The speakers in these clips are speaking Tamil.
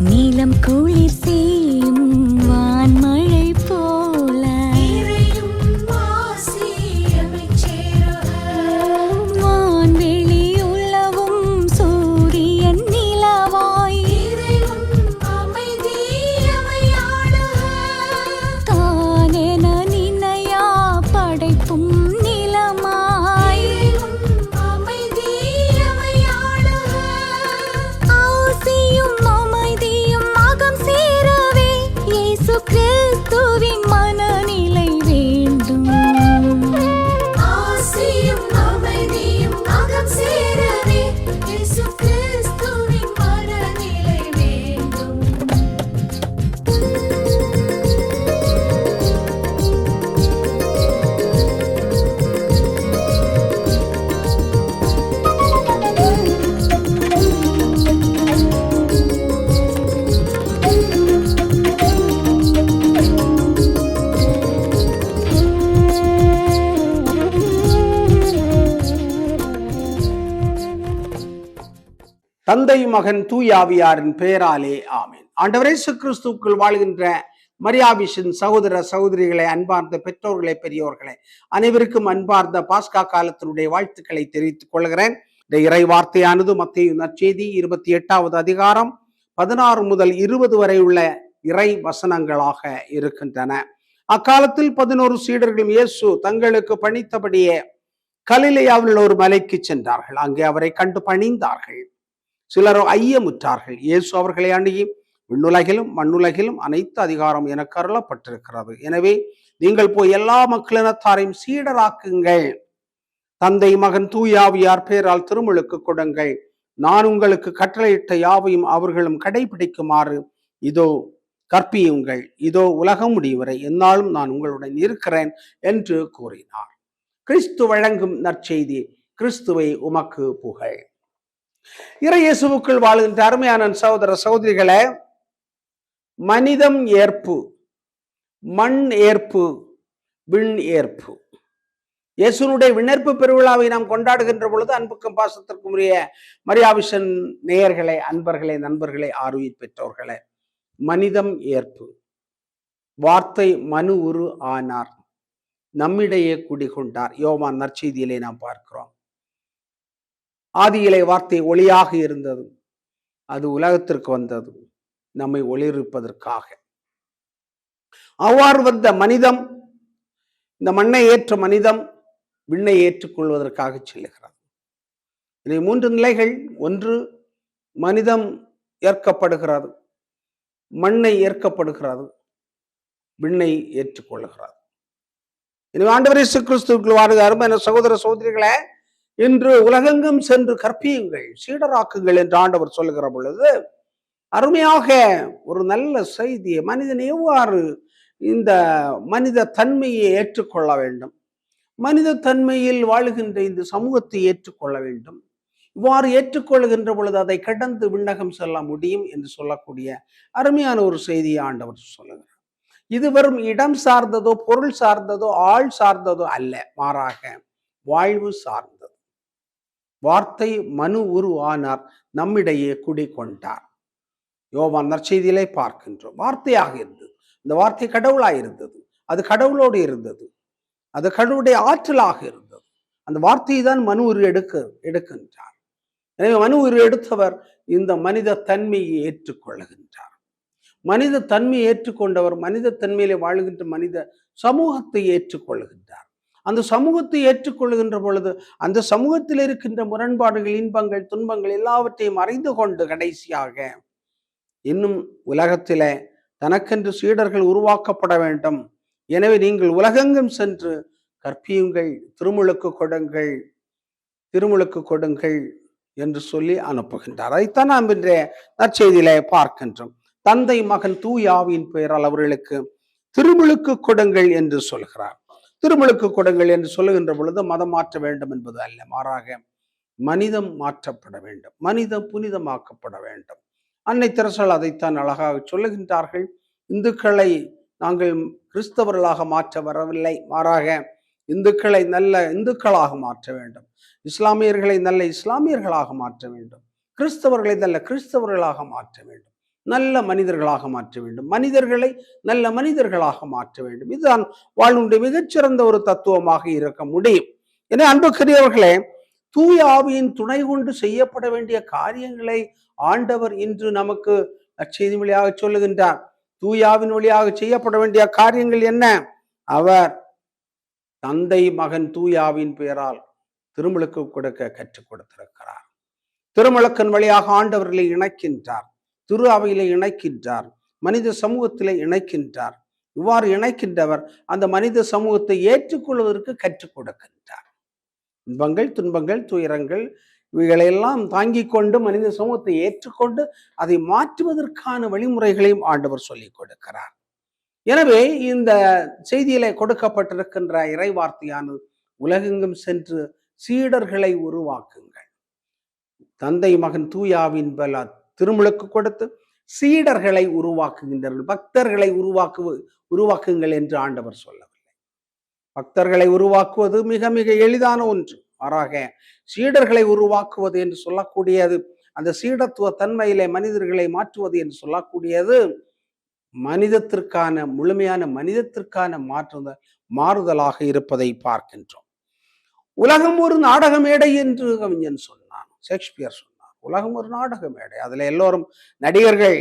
நீலம் குளிர் செய்யும் வான்மழை போல வான்வெளி உலவும் சூரியன் நிலவாய் தானென நினையா படைப்பும் நிலமாய் ஆசியும் கிறிஸ்துவின் மனநிலை வேண்டும். ஆசியும் அமைதியும் அகம் சேரவே இயேசு கிறிஸ்துவின் மனநிலை வேண்டும். தந்தை மகன் தூயாவியாரின் பெயராலே ஆமீன். ஆண்டவர் இயேசு கிறிஸ்துவுக்குள் வாழ்கின்ற மரியாவிஷின் சகோதர சகோதரிகளை, அன்பார்ந்த பெற்றோர்களை, பெரியோர்களை அனைவருக்கும் அன்பார்ந்த பாஸ்கா காலத்தினுடைய வாழ்த்துக்களை தெரிவித்துக் கொள்கிறேன். இந்த இறை வார்த்தையானது மத்தேயு நற்செய்தி 28வது அதிகாரம் 16 முதல் 20 வரை உள்ள இறை வசனங்களாக இருக்கின்றன. அக்காலத்தில் 11 சீடர்களும் இயேசு தங்களுக்கு பணித்தபடியே கலிலேயாவில் ஒரு மலைக்கு சென்றார்கள். அங்கே அவரை கண்டு பணிந்தார்கள். சிலரோ ஐயமுற்றார்கள். இயேசு அவர்களை அணுகி, விண்ணுலகிலும் மண்ணுலகிலும் அனைத்து அதிகாரம் எனக்கு அருளப்பட்டிருக்கிறது. எனவே நீங்கள் போய் எல்லா மக்களினத்தாரையும் சீடராக்குங்கள். தந்தை மகன் தூயாவியார் பேரால் திருமுழுக்கு கொடுங்கள். நான் உங்களுக்கு கட்டளையிட்ட யாவையும் அவர்களும் கடைபிடிக்குமாறு இதோ கற்பியுங்கள். இதோ உலகம் முடிவரை எந்நாளும் நான் உங்களுடன் இருக்கிறேன் என்று கூறினார். கிறிஸ்து வழங்கும் நற்செய்தி. கிறிஸ்துவை உமக்கு புகழ். இறை இயேசுவுக்குள் வாழ்கின்ற அருமையான சகோதர சகோதரிகளே, மனிதம் ஏற்பு, மண் ஏற்பு, விண் ஏற்பு. இயேசுனுடைய விண்ணேற்பு பெருவிழாவை நாம் கொண்டாடுகின்ற பொழுது அன்புக்கும் பாசத்திற்கும் உரிய மரியாவிஷன் நேயர்களே, அன்பர்களே, நண்பர்களே, ஆர்வீர் பெற்றோர்களே, மனிதம் ஏற்பு. வார்த்தை மனு உரு ஆனார், நம்மிடையே குடிகொண்டார். யோவான் நற்செய்தியிலே நாம் பார்க்கிறோம். ஆதியிலே வார்த்தை ஒளியாக இருந்தது, அது உலகத்திற்கு வந்தது நம்மை ஒளிர்விப்பதற்காக. அவ்வாறு வந்த மனிதம், இந்த மண்ணை ஏற்ற மனிதம் விண்ணை ஏற்றுக்கொள்வதற்காக செல்லுகிறது. இதை 3 நிலைகள். ஒன்று, மனிதம் ஏற்கப்படுகிறது, மண்ணை ஏற்கப்படுகிறது, விண்ணை ஏற்றுக்கொள்ளுகிறது. எனவே ஆண்டவர் இயேசு கிறிஸ்துவுக்குள் வாழ்கிற அருமையான சகோதர சகோதரிகளே, இன்று உலகெங்கும் சென்று கற்பியுங்கள், சீடராக்குங்கள் என்று ஆண்டவர் சொல்லுகிற பொழுது அருமையாக ஒரு நல்ல செய்தியை, மனிதன் எவ்வாறு இந்த மனித தன்மையை ஏற்றுக்கொள்ள வேண்டும், மனித தன்மையில் வாழுகின்ற இந்த சமூகத்தை ஏற்றுக்கொள்ள வேண்டும். இவ்வாறு ஏற்றுக்கொள்கின்ற பொழுது அதை கடந்து விண்ணகம் செல்ல முடியும் என்று சொல்லக்கூடிய அருமையான ஒரு செய்தியை ஆண்டவர் சொல்லுகிறார். இது வெறும் இடம் சார்ந்ததோ, பொருள் சார்ந்ததோ, ஆள் சார்ந்ததோ அல்ல, மாறாக வாழ்வு சார்ந்தது. வார்த்தை மனு உரு ஆனார், நம்மிடையே குடிகொண்டார். யோவான் நற்செய்தியிலே பார்க்கின்றோம். வார்த்தையாக இருந்தது, இந்த வார்த்தை கடவுளாக இருந்தது, அது கடவுளோடு இருந்தது, அது கடவுளுடைய ஆற்றலாக இருந்தது. அந்த வார்த்தையை தான் மனு உரு எடுக்கின்றார். எனவே மனு உரு எடுத்தவர் இந்த மனித தன்மையை ஏற்றுக்கொள்ளுகின்றார். மனித தன்மையை ஏற்றுக்கொண்டவர் மனித தன்மையிலே வாழ்கின்ற மனித சமூகத்தை ஏற்றுக்கொள்ளுகின்றார். அந்த சமூகத்தை ஏற்றுக்கொள்ளுகின்ற பொழுது அந்த சமூகத்தில் இருக்கின்ற முரண்பாடுகள், இன்பங்கள், துன்பங்கள் எல்லாவற்றையும் அறிந்து கொண்டு கடைசியாக இன்னும் உலகத்தில தனக்கென்று சீடர்கள் உருவாக்கப்பட வேண்டும். எனவே நீங்கள் உலகெங்கும் சென்று கற்பியுங்கள், திருமுழுக்கு கொடுங்கள் என்று சொல்லி அனுப்புகின்றார். அதைத்தான் நாம் இன்றைய நற்செய்தியிலே பார்க்கின்றோம். தந்தை மகன் தூயாவின் பெயரால் அவர்களுக்கு திருமுழுக்கு கொடுங்கள் என்று சொல்கிறார். திருமுழுக்கு கொடுங்கள் என்று சொல்லுகின்ற பொழுது மதம் மாற்ற வேண்டும் என்பது அல்ல, மாறாக மனிதம் மாற்றப்பட வேண்டும், மனிதம் புனிதமாக்கப்பட வேண்டும். அன்னை தெரசாள் அதைத்தான் அழகாக சொல்லுகின்றார்கள். இந்துக்களை நாங்கள் கிறிஸ்தவர்களாக மாற்ற வரவில்லை, மாறாக இந்துக்களை நல்ல இந்துக்களாக மாற்ற வேண்டும், இஸ்லாமியர்களை நல்ல இஸ்லாமியர்களாக மாற்ற வேண்டும், கிறிஸ்தவர்களை நல்ல கிறிஸ்தவர்களாக மாற்ற வேண்டும், நல்ல மனிதர்களாக மாற்ற வேண்டும், மனிதர்களை நல்ல மனிதர்களாக மாற்ற வேண்டும். இதுதான் வாழ்வுடைய மிகச்சிறந்த ஒரு தத்துவமாக இருக்க முடியும். என அன்புக்குரியவர்களே, தூய ஆவியின் துணை கொண்டு செய்யப்பட வேண்டிய காரியங்களை ஆண்டவர் இன்று நமக்கு நற்செய்தி வழியாக சொல்லுகின்றார். தூயாவின் வழியாக செய்யப்பட வேண்டிய காரியங்கள் என்ன? அவர் தந்தை மகன் தூயாவின் பெயரால் திருமுழுக்கு கொடுக்க கற்றுக் கொடுத்திருக்கிறார். திருமுழுக்கின் வழியாக ஆண்டவர்களை இணைக்கின்றார், திரு அவையிலே இணைக்கின்றார், மனித சமூகத்திலே இணைக்கின்றார். இவ்வாறு இணைக்கின்றவர் அந்த மனித சமூகத்தை ஏற்றுக்கொள்வதற்கு கற்றுக் கொடுக்கின்றார். இன்பங்கள், துன்பங்கள், துயரங்கள் இவைகளையெல்லாம் தாங்கிக் கொண்டு மனித சமூகத்தை ஏற்றுக்கொண்டு அதை மாற்றுவதற்கான வழிமுறைகளையும் ஆண்டவர் சொல்லிக் கொடுக்கிறார். எனவே இந்த செய்தியிலே கொடுக்கப்பட்டிருக்கின்ற இறை வார்த்தையானது உலகெங்கும் சென்று சீடர்களை உருவாக்குங்கள், தந்தை மகன் தூயாவின் பல திருமுழுக்கு கொடுத்து சீடர்களை உருவாக்குகின்றார்கள். பக்தர்களை உருவாக்குங்கள் என்று ஆண்டவர் சொல்லவில்லை. பக்தர்களை உருவாக்குவது மிக மிக எளிதான ஒன்று. மாறாக சீடர்களை உருவாக்குவது என்று சொல்லக்கூடியது, அந்த சீடத்துவ தன்மையிலே மனிதர்களை மாற்றுவது என்று சொல்லக்கூடியது மனிதத்திற்கான முழுமையான மனிதத்திற்கான மாறுதலாக இருப்பதை பார்க்கின்றோம். உலகம் ஒரு நாடக மேடை என்று கவிஞன் சொன்னான், ஷேக்ஸ்பியர் சொன்னார். உலகம் ஒரு நாடக மேடை, அதுல எல்லோரும் நடிகர்கள்,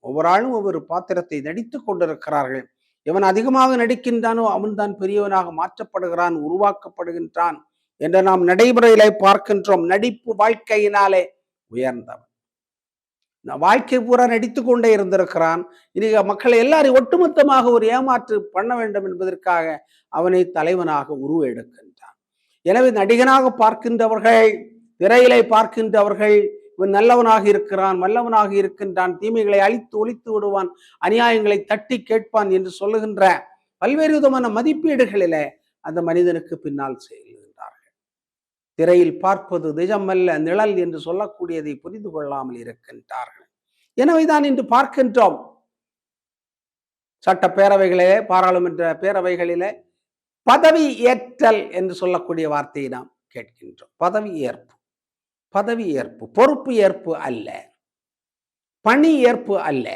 ஒவ்வொரு ஆளும் ஒவ்வொரு பாத்திரத்தை நடித்துக் கொண்டிருக்கிறார்கள். எவன் அதிகமாக நடிக்கின்றானோ அவன் தான் பெரியவனாக மாற்றப்படுகிறான், உருவாக்கப்படுகின்றான் என்று நாம் நடைமுறையிலே பார்க்கின்றோம். நடிப்பு வாழ்க்கையினாலே உயர்ந்தவன் வாழ்க்கை பூரா நடித்து கொண்டே இருந்திருக்கிறான். இன்னைக்கு மக்களை எல்லாரையும் ஒட்டுமொத்தமாக ஒரு ஏமாற்று பண்ண வேண்டும் என்பதற்காக அவனை தலைவனாக உருவெடுக்கின்றான். எனவே நடிகனாக பார்க்கின்றவர்கள், திரையிலே பார்க்கின்றவர்கள், இவன் நல்லவனாக இருக்கிறான், வல்லவனாக இருக்கின்றான், தீமைகளை அழித்து ஒழித்து விடுவான், அநியாயங்களை தட்டி கேட்பான் என்று சொல்லுகின்ற பல்வேறு விதமான மதிப்பீடுகளிலே அந்த மனிதனுக்கு பின்னால் செல்கின்றார்கள். திரையில் பார்ப்பது நிஜமல்ல, நிழல் என்று சொல்லக்கூடியதை புரிந்து கொள்ளாமல் இருக்கின்றார்கள். எனவேதான் இன்று பார்க்கின்றோம், சட்டப்பேரவைகளிலே, பாராளுமன்ற பேரவைகளிலே பதவி ஏற்றல் என்று சொல்லக்கூடிய வார்த்தையை நாம் கேட்கின்றோம். பதவி ஏற்பு, பதவி ஏற்பு, பொறுப்பு ஏற்பு அல்ல, பணி ஏற்பு அல்ல,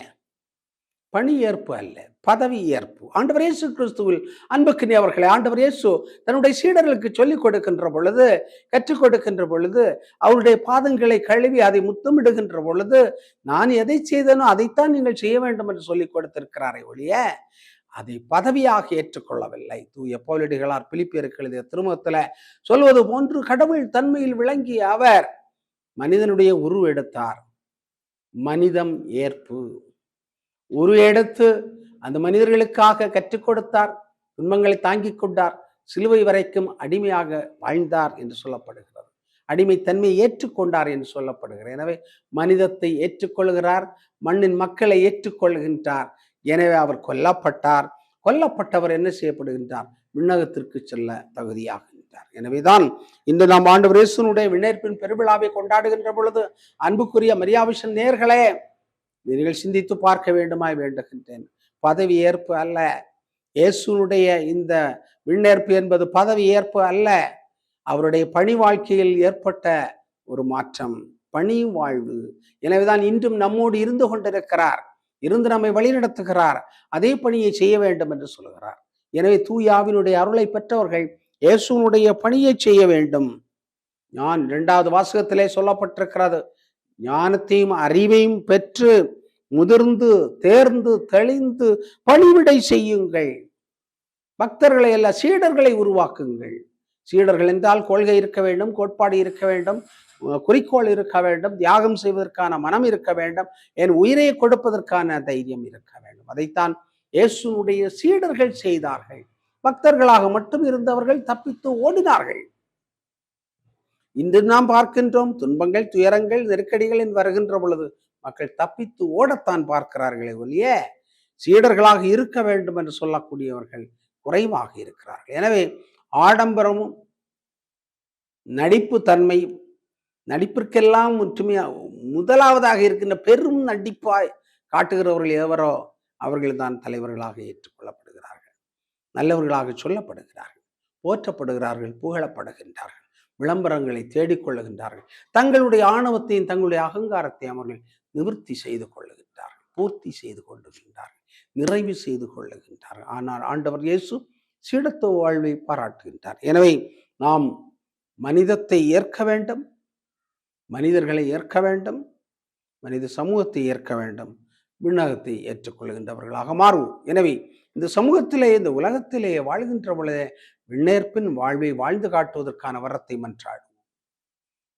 பணி ஏற்பு அல்ல, பதவி ஏற்பு. ஆண்டவர் இயேசு கிறிஸ்துவில் அன்புக்குரியவர்களே, ஆண்டவர் இயேசு தன்னுடைய சீடர்களுக்கு சொல்லிக் கொடுக்கின்ற பொழுது, கற்றுக் கொடுக்கின்ற பொழுது, அவருடைய பாதங்களை கழுவி அதை முத்தமிடுகின்ற பொழுது, நான் எதை செய்தனோ அதைத்தான் நீங்கள் செய்ய வேண்டும் என்று சொல்லிக் கொடுத்திருக்கிறாரே ஒழிய அதை பதவியாக ஏற்றுக்கொள்ளவில்லை. தூய பவுலடிகளார் பிலிப்பியருக்கு எழுதிய திருமுகத்துல சொல்வது போன்று, கடவுள் தன்மையில் விளங்கிய அவர் மனிதனுடைய உருவெடுத்தார். மனிதம் ஏற்பு, உருவெடுத்து அந்த மனிதர்களுக்காக கற்றுக் கொடுத்தார், துன்பங்களை தாங்கிக் கொண்டார், சிலுவை வரைக்கும் அடிமையாக வாழ்ந்தார் என்று சொல்லப்படுகிறது. அடிமை தன்மையை ஏற்றுக்கொண்டார் என்று சொல்லப்படுகிறது. எனவே மனிதத்தை ஏற்றுக்கொள்கிறார், மண்ணின் மக்களை ஏற்றுக்கொள்கின்றார். எனவே அவர் கொல்லப்பட்டார். கொல்லப்பட்டவர் என்ன செய்யப்படுகின்றார்? விண்ணகத்திற்கு செல்ல தகுதியாகின்றார். எனவேதான் இன்று நாம் ஆண்டவர் இயேசுவினுடைய விண்ணேற்பின் பெருவிழாவை கொண்டாடுகின்ற பொழுது, அன்புக்குரிய மரியாவிஷன் நேயர்களே, நீங்கள் சிந்தித்து பார்க்க வேண்டுமாய் வேண்டுகின்றேன். பதவி ஏற்பு அல்ல, இயேசுனுடைய இந்த விண்ணேற்பு என்பது பதவி ஏற்பு அல்ல, அவருடைய பணி வாழ்க்கையில் ஏற்பட்ட ஒரு மாற்றம், பணி வாழ்வு. எனவேதான் இன்றும் நம்மோடு இருந்து கொண்டிருக்கிறார், இருந்து நம்மை வழிநடத்துகிறார், அதே பணியை செய்ய வேண்டும் என்று சொல்கிறார். எனவே தூயாவினுடைய அருளை பெற்றவர்கள் இயேசுனுடைய பணியை செய்ய வேண்டும். நான் 2வது வாசகத்திலே சொல்லப்பட்டிருக்கிறது, ஞானத்தையும் அறிவையும் பெற்று முதிர்ந்து தேர்ந்து தெளிந்து பணிவிடை செய்யுங்கள். பக்தர்களை அல்ல, சீடர்களை உருவாக்குங்கள். சீடர்கள் என்றால் கொள்கை இருக்க வேண்டும், கோட்பாடு இருக்க வேண்டும், குறிக்கோள் இருக்க வேண்டும், தியாகம் செய்வதற்கான மனம் இருக்க வேண்டும், என் உயிரை கொடுப்பதற்கான தைரியம் இருக்க வேண்டும். அதைத்தான் இயேசுனுடைய சீடர்கள் செய்தார்கள். பக்தர்களாக மட்டும் இருந்தவர்கள் தப்பித்து ஓடினார்கள். இன்று நாம் பார்க்கின்றோம், துன்பங்கள், துயரங்கள், நெருக்கடிகள் வருகின்ற பொழுது மக்கள் தப்பித்து ஓடத்தான் பார்க்கிறார்களே ஒழிய சீடர்களாக இருக்க வேண்டும் என்று சொல்லக்கூடியவர்கள் குறைவாக இருக்கிறார்கள். எனவே ஆடம்பரமும் நடிப்பு தன்மை, நடிப்பிற்கெல்லாம் முதலாவதாக இருக்கின்ற பெரும் நடிப்பாய் காட்டுகிறவர்கள் எவரோ அவர்கள் தான் தலைவர்களாக ஏற்றுக்கொள்ளப்படுகிறார்கள், நல்லவர்களாக சொல்லப்படுகிறார்கள், போற்றப்படுகிறார்கள், புகழப்படுகின்றார்கள், விளம்பரங்களை தேடிக்கொள்ளுகின்றார்கள். தங்களுடைய ஆணவத்தையும் தங்களுடைய அகங்காரத்தையும் அவர்கள் நிவர்த்தி செய்து கொள்ளுகின்றார்கள், பூர்த்தி செய்து கொள்ளுகின்றார்கள், நிறைவு செய்து கொள்ளுகின்றார்கள். ஆனால் ஆண்டவர் இயேசு சீடத்துவ வாழ்வை பாராட்டுகின்றார். எனவே நாம் மனிதத்தை ஏற்க வேண்டும், மனிதர்களை ஏற்க வேண்டும், மனித சமூகத்தை ஏற்க வேண்டும், விண்ணகத்தை ஏற்றுக்கொள்கின்றவர்களாக மாறுவோம். எனவே இந்த சமூகத்திலே, இந்த உலகத்திலே வாழ்கின்ற பொழுதே விண்ணேற்பின் வாழ்வை வாழ்ந்து காட்டுவதற்கான வரத்தை மன்றாடுவோம்.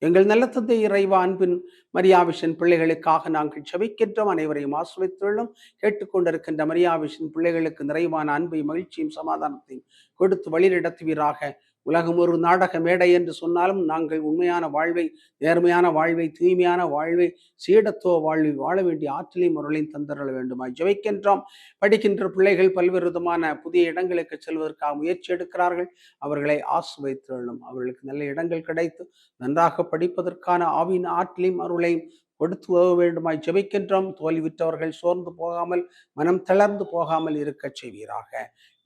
எங்கள் நல்ல தந்தை இறைவா, அன்பின் மரியாவிஷன் பிள்ளைகளுக்காக நாங்கள் செபிக்கின்றோம். அனைவரையும் ஆசிர்வதித்துள்ளோம். கேட்டுக்கொண்டிருக்கின்ற மரியாவிஷன் பிள்ளைகளுக்கு நிறைவான அன்பையும் மகிழ்ச்சியும் சமாதானத்தையும் கொடுத்து வழிநடத்துவீராக. உலகம் ஒரு நாடக மேடை என்று சொன்னாலும் நாங்கள் உண்மையான வாழ்வை, நேர்மையான வாழ்வை, தூய்மையான வாழ்வை, சீடத்துவ வாழ்வை வாழ வேண்டிய ஆற்றலையும் முறையும் தந்தரள வேண்டுமாய் ஜெபிக்கின்றோம். படிக்கின்ற பிள்ளைகள் பல்வேறு விதமான புதிய இடங்களுக்கு செல்வதற்காக முயற்சி எடுக்கிறார்கள். அவர்களை ஆசிர்வதித்துள்ளோம். அவர்களுக்கு நல்ல இடங்கள் கிடைத்து நன்றாக படிப்பதற்கான ஆவின் ஆற்றலையும் அருளையும் கொடுத்து உதவ வேண்டுமாய் ஜெபிக்கின்றோம். தோல்வியுற்றவர்கள் சோர்ந்து போகாமல், மனம் தளர்ந்து போகாமல் இருக்க செய்வீராக.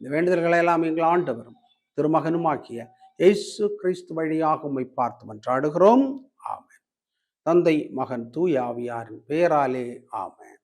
இந்த வேண்டுதல்களை எல்லாம் எங்கள் ஆண்டவரும் திருமகனுமாக்கிய இயேசு கிறிஸ்து வழியாக உம்மை பார்த்து மன்றாடுகிறோம். ஆமென். தந்தை, மகன், தூய ஆவியாரின் பெயராலே ஆமென்.